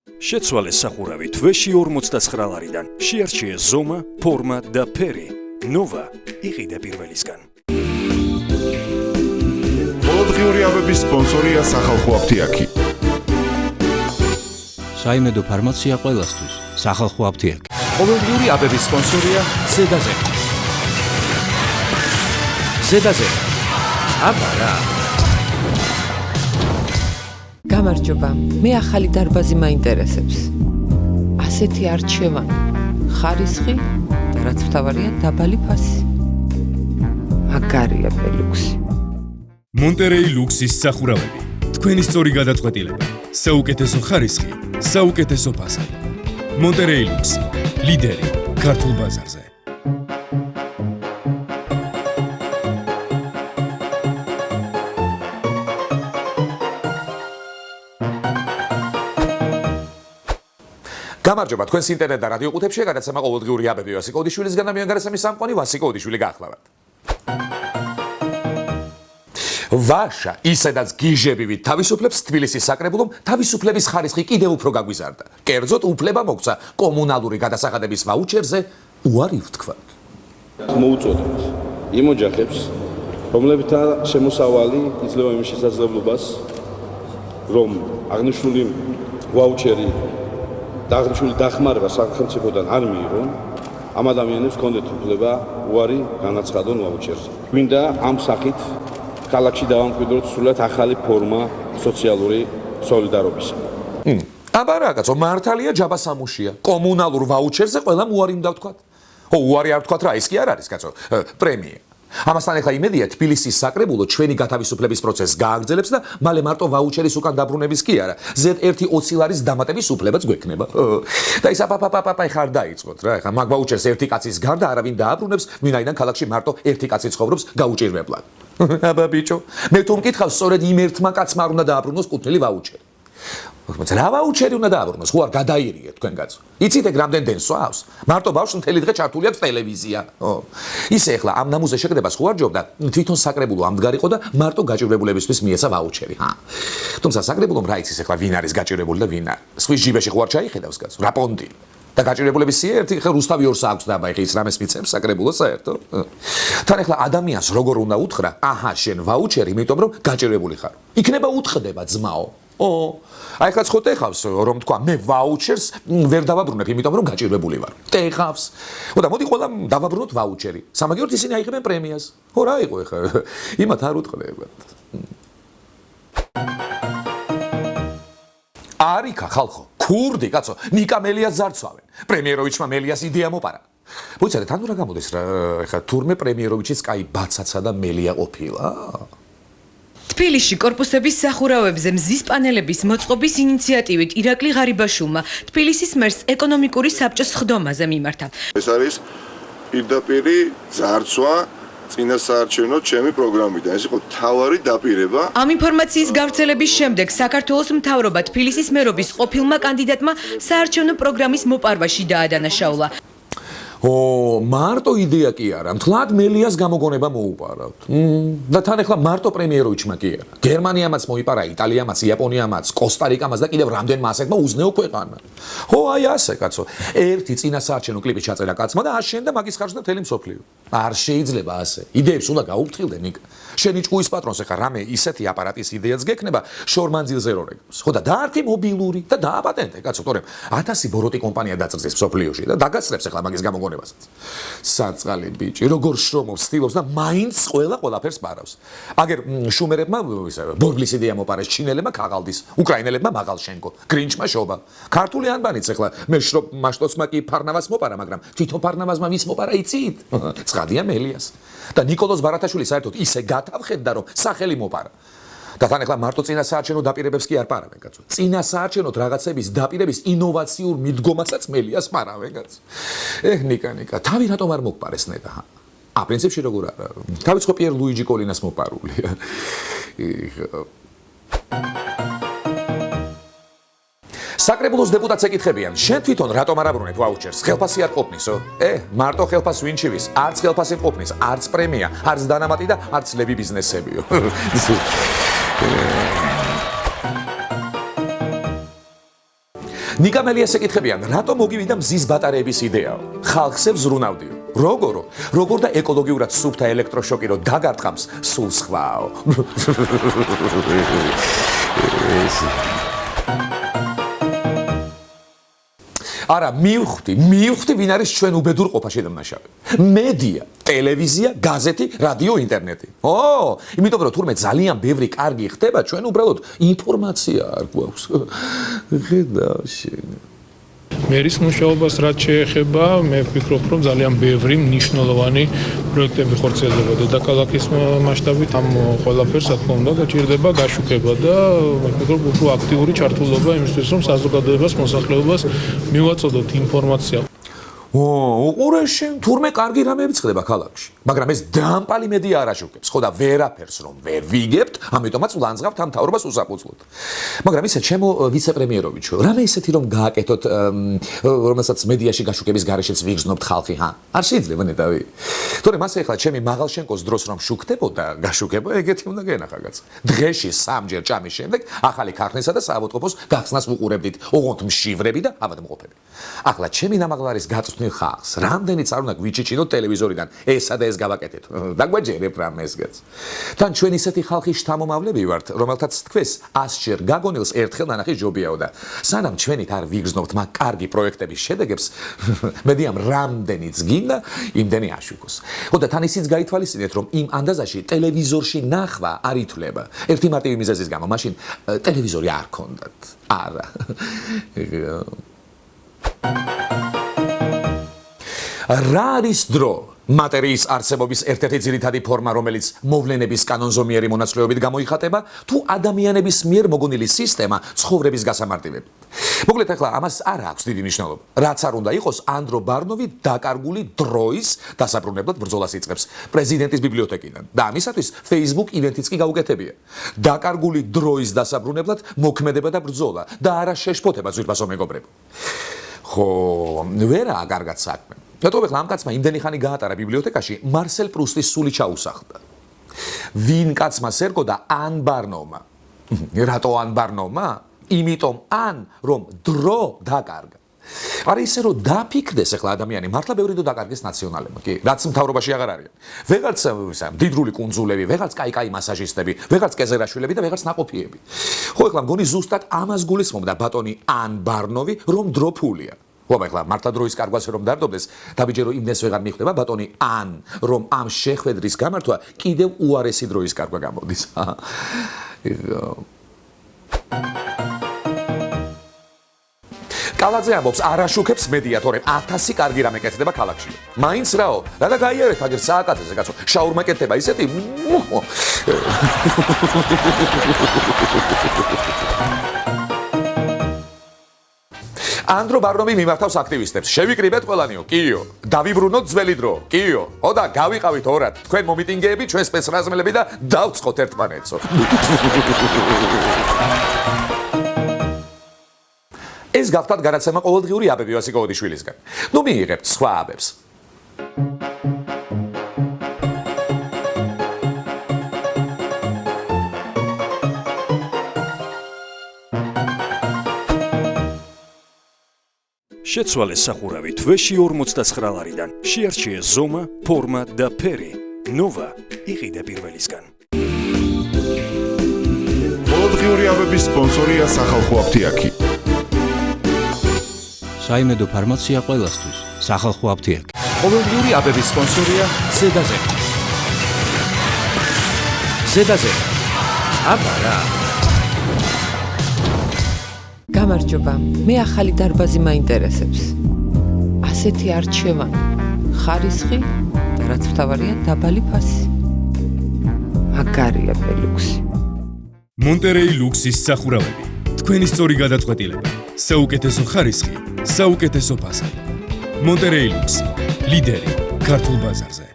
შეცვალეს სახურავი თვეში 49 ლარიდან. შეარჩიეს ზომა, ფორმა და ფერი. ნოვა იყიდე პირველისგან. ყოველდღიური აბების სპონსორია სახალხო აფთიაქი. საიმედო ფარმაცია ყველასთვის. სახალხო აფთიაქი. ყოველდღიური აბების სპონსორია ზედაზე. ზედაზე. აბარა. გამარჯობა, მე ახალი დარბაზი მაინტერესებს. ასეთი არჩევანი, ხარისხი და რაც მთავარია დაბალი ფასი. მაგარია ბელუქსი. მონტერეი ლუქსის სახურავები. თქვენი სწორი გადაწყვეტილება. საუკეთესო ხარისხი, საუკეთესო ფასი. მონტერეი ლუქს, ლიდერი ქართულ ბაზარზე. გამარჯობა, თქვენს ინტერნეტ და რადიო ყუთებში გადაცემა ყოველდღიური აბები ვასიკო ოდიშვილისგან და მიანგარესემის სამყარო ვასიკო ოდიშვილი გახლავართ. ვაშა ისედაც გიჟებივით თავისუფლებს თბილისის საკრებულომ თავისუფლების ხარისხი კიდევ უფრო გაგვიზარდა. კერძოდ უფლება მოგცა კომუნალური გადასახადების ვაუჩერზე უარი ვთქვათ. მოუწოდებთ იმ ოჯახებს, რომლებთან შემოსავალი იძლევა იმის შესაძლებლობას, რომ აღნიშნული ვაუჩერი და აღნიშნული დახმარება სახელმწიფოდან არ მიიღონ, ამ ადამიანებს ჰქონდეთ უფლება უარი განაცხადონ ვაუჩერზე. გვინდა ამ სახით ქალაქში დავამკვიდროთ სრულად ახალი ფორმა სოციალური სოლიდარობისა. აბა რა კაცო, მართალია ჯაბა სამუშია. კომუნალურ ვაუჩერზე ყველამ უარი უნდა ვთქვათ. უარი არ ვთქვათ რა, ეს კი არ არის კაცო, პრემია. ამასთან ახლა იმედია თბილისის საკრებულო ჩვენი გათავისუფლების პროცესს გააგრძელებს და მალე მარტო ვაუჩერის უკან დაბრუნების კი არა, Z1 20 ლარის დამატების უფლებაც გვექნება. და ის აპაპაპაპაი ხარ დაიწყოთ რა, ახლა მაგ ვაუჩერს ერთი კაცის გარდა არავინ დააბრუნებს, ვინაიდან ქალაქში მარტო ერთი კაცი ცხოვრობს გაუჭირებლად. აბა ბიჭო, მე თუ მკითხავს, სწორედ იმ ერთმა კაცმა არ უნდა დააბრუნოს კუთვნილი ვაუჩერი. რა ვაუჩერი უნდა დააბრუნოს, ხო არ გადაირიეთ თქვენ კაცო. იცით ეგ რამდენ დენს სვავს? მარტო ბავშვს მთელი დღე ჩართული აქვს ტელევიზია. ისე ახლა ამ ნამუზე შეკრებას ხო არ ჯობდა, თვითონ საკრებულო ამდგარიყო და მარტო გაჭირვებულებისთვის მიეცა ვაუჩერი. თუმცა საკრებულომ რა იცის ახლა ვინ არის გაჭირვებული და ვინ არა. სხვის ჯიბეში ხო არ ჩაიხედავს კაცო, რა პონტი. და გაჭირვებულების სია ერთი ხე რუსთავი ორს აქვს და აბა ხე ის რამეს მიცემს საკრებულო საერთო. თან ახლა ადამიანს როგორ უნდა უთხრა, აჰა შენ ვაუჩერი, იმიტომ რომ გაჭირვებული ხარ. იქნება უთხრდება ძმაო. აი ხაც ხო ტეხავს რომ თქვა მე ვაუჩერს ვერ დავაბრუნებ იმიტომ რომ გაჭირვებული ვარ. ტეხავს. და მოდი ყველა დავაბრუნოთ ვაუჩერი. სამაგიეროდ ისინი აიღებენ პრემიას. ხო რა იყო ხა? იმათ არ უთხრებათ. არიქა ხალხო, ქურდი კაცო, ნიკა მელიას ზარცვავენ. პრემიეროვიჩმა მელიას იდეა მოპარა. მოიცადეთ, ანუ რა გამოდის რა, ხა თურმე პრემიეროვიჩიც კაი ბაცაცა და მელია ყოფილა. თბილისში კორპუსების სახურავებზე მზის პანელების მოწყობის ინიციატივით ირაკლი ღარიბაშვილმა თბილისის მერს ეკონომიკური საბჭოს სხდომაზე მიმართა. ეს არის პირდაპირი ძარცვა წინასაარჩევნო ჩემი პროგრამიდან. ეს იყო თავარი დაპირება. ამ ინფორმაციის გავრცელების შემდეგ საქართველოს მთავრობა თბილისის მერობის ყოფილმა კანდიდატმა საარჩევნო პროგრამის მოპარვაში დაადანაშაულა. მარტო იდეა კი არა, მთლად მელიას გამოგონება მოუპარავთ. და თან ახლა მარტო პრემიეროვიჩმა კი არა. გერმანიამაც მოიპარა, იტალიამაც, იაპონიამაც, კოსტა-რიკამაც და კიდევ რამდენმა ასეთმა უზნეო ქვეყანა. აი ასე კაცო. ერთი წინასაარჩევნო კლიპი ჩაწერა კაცმა და აშენდა მაგის ხარჯზე მთელი მსოფლიო. არ შეიძლება ასე. იდეებს უნდა გაუფრთხილდე ნიკა. შენი ჭკუის პატრონს ახლა რამე ისეთი აპარატის იდეაც გექნება შორმანძილზე რო რეგებს. ხო და დაარქი მობილური და დააპატენტე კაცო, თორემ 1000 ბოროტი კომპანია დაწესებს მსოფლიოში და დაგაცრებს ახლა მაგის გამოგონებასაც. საწყალი ბიჭი, როგორ შრომობს, ცდილობს და მაინც ყველაფერს პარავს. აგერ შუმერებმა ბორბლის იდეა მოპარეს, ჩინელებმა ქაღალდის, უკრაინელებმა მაღალშენკო, გრინჩმა შობა. ქართული ანბანიც ახლა მე მაშტოცმა კი ფარნავას მოპარა, მაგრამ თვითონ ფარნავაზმა ვის მოპარა იცით? ცხადია მელიას. და ნიკოლოზ ბარათაშვილი საერთოდ ისე გავხედდა რომ სახელი მოპარა. და თან ახლა მარტო წინასაარჩევნო დაპირებებს კი არ პარავენ კაცო. წინასაარჩევნოთ რაღაცების დაპირების ინოვაციურ მიდგომასაც მელიას პარავენ კაცო. ნიკა, თავი რატომ არ მოგპარეს ნეტა? პრინციპში როგორ არა. თავიც ხო პიერ ლუიჯი კოლინას მოპარულია. საკრებულოს დეპუტატს ეკითხებიან, შენ თვითონ რატომ არ აბრუნებ ვაუჩერს? ხელფასი არ ყოფნისო? მარტო ხელფასს ვინ ჩივის? არც ხელფასი ყოფნის, არც პრემია, არც დანამატი და არც ლევი ბიზნესებიო. ნიკამელიას ეკითხებიან, რატომ მოგივიდა მზის ბატარეების იდეა? ხალხზე ვზრუნავდიო. როგორ და ეკოლოგიურად სუფთა ელექტროშოკი რო დაგარტყამს, სულ სხვაო. არა, მივხვდი, ვინ არის ჩვენ უბედურ ყოფაში დამნაშავე. მედია, ტელევიზია, გაზეთი, რადიო, ინტერნეტი. იმიტომ რომ თურმე ძალიან ბევრი კარგი ხდება, ჩვენ უბრალოდ ინფორმაცია არ გვაქვს. ხედავ შენ. მერის მუშაობას რაც შეეხება, მე ვფიქრობ, რომ ძალიან ბევრი მნიშვნელოვანი პროექტები ხორციელდება დედაქალაქის მასშტაბით. ამ ყველაფერს, რა თქმა უნდა, გაჭირდება გაშუქება და მე ვფიქრობ, უფრო აქტიური ჩართულობა იმისთვის, რომ საზოგადოებას, მოსახლეობას მივაწოდოთ ინფორმაცია. უყურეში თურმე კარგი რამეებიც ხდება ქალაქში, მაგრამ ეს დამპალი მედია არ აშუქებს, ხო და ვერაფერს რომ ვერ ვიგებთ, ამიტომაც ვლანძღავთ ამ თავრობას უსაფუძვლოდ. მაგრამ ისე ჩემო ვიცე-პრემიეროვიჩო, რამე ისეთი რომ გააკეთოთ, რომელსაც მედიაში გაშუქების გარეშეც ვიგრძნობთ ხალხი, არ შეიძლება ნეტავი. თორემ ასე ახლა ჩემი მაღალშენკოს დროს რომ შუქდებოდა, გაშუქება ეგეთი უნდა გენახაგაც. დღეში 3 ჭამის შემდეგ ახალი ქარხნისა და საავადმყოფოს გახსნას ვუყურებდით, ოღონდ მშივრები და ავადმყოფები. ახლა ჩემი ნამაღლარის გაწვდით ხალხს, რამდენიც არ უნდა გვიჩიჩინოთ ტელევიზორიდან, ესა და ეს გავაკეთეთ. დაგვაჯერებ რამე ესგაც. თან ჩვენ ისეთი ხალხი შთამომავლები ვართ, რომელთაც თქვენს 100 ჯერ გაგონილს ერთხელ ნანახი ჯობიაო და სანამ ჩვენით არ ვიგრძნობთ მაგ კარგი პროექტების შედეგებს, მედიამ რამდენიც გინდა, იმდენი აშუქოს. ხო და თან ისიც გაითვალისწინეთ, რომ იმ ანდაზაში ტელევიზორში ნახვა არ ითვლება. ერთი მარტივი მიზეზის გამო, მაშინ ტელევიზორი არ ქონდათ. არა. რა არის დრო? მატერიის არსებობის ერთ-ერთი ძირითადი ფორმა, რომელიც მოვლენების კანონზომიერი მონაცვლეობით გამოიხატება, თუ ადამიანების მიერ მოგონილი სისტემა ცხოვრების გასამარტივებლად. მოკლედ ახლა ამას არ აქვს დიდი მნიშვნელობა. რაც არ უნდა იყოს, ანდრო ბარნოვი დაკარგული დროის დასაბრუნებლად ბრძოლას იწყებს პრეზიდენტის ბიბლიოთეკიდან და ამისათვის Facebook ივენთიც კი გაუკეთებია. დაკარგული დროის დასაბრუნებლად მოქმედება და ბრძოლა და არა შეშფოთება ძვირფასო მეგობრებო. ხო, ვერაა კარგად საქმე. რატომ ახლა ამ კაცმა იმდენი ხანი გაატარა ბიბლიოთეკაში, მარსელ პრუსტის სული ჩაუსახდა. ვინ კაცმა სერგოდა ან ბარნოვმა? რატო ან ბარნოვმა? იმიტომ რომ დრო დაკარგა. არა ისე რომ დაფიქრდეს ახლა ადამიანი, მართლა ბევრი დრო დაკარგეს ნაციონალებმა, კი, რაც მთავრობაში აღარ არიან. ვეღარც დიდრული კუნძულები, ვეღარც კაი მასაჟისტები, ვეღარც კეზერაშვილები და ვეღარც ნაყოფიები. ხო, ახლა მგონი ზუსტად ამას გულისხმობდა ბატონი ან ბარნოვი, რომ დრო ფულია. ხო, ახლა მართლა დროის კარგვას რომ დარდობდეს, დაბიჯერო იმდენს ვეღარ მიხვდება ბატონი ან რომ ამ შეხვედრის გამართვა კიდევ უარესი დროის კარგვა გამოდის. კალაძე ამბობს, არ აშუქებს მედია, თორემ 1000 კარგი რამე კეთდება ქალაქში. მაინც რაო, რა და გაიარეთ აგერ სააკაძეზე კაცო, შაურმა კეთდება ისეთი. ანდრო ბარნოვი მიმართავს აქტივისტებს. შევიკრიბეთ ყველანიო, კიო. დავიბრუნოთ ძველი დრო, კიო. ხო და გავიყავით ორად. თქვენ მომიტინგეები, ჩვენ სპეცრაზმელები და დავწყოთ ერთმანეთსო. ეს გავთათ განაცემა ყოველდღიური აბები ვასიკოვოდიშვილისგან. ნუ მიიღებთ სხვა აბებს. შეცვალეს სახურავი თვეში 49 ლარიდან. შეარჩიეს ზომა, ფორმა და ფერი. ნოვა იყიდა პირველისგან. ყოველდღიური აბების სპონსორია სახალხო აფთიაქი. საიმედო ფარმაცია ყველასთვის. სახალხო აფთიაქი. ყოველდღიური აბების სპონსორია ზედაზე. ზედაზე. აბარა. გამარჯობა, მე ახალი დარბაზი მაინტერესებს. ასეთი არჩევანი, ხარისხი და რაც მთავარია დაბალი ფასი. მაგარია ბელუქსი. მონტერეი ლუქსის სახურავები. თქვენი სწორი გადაწყვეტილება. საუკეთესო ხარისხი, საუკეთესო ფასადი. მონტერეი ლუქსი, ლიდერი ქართულ ბაზარზე.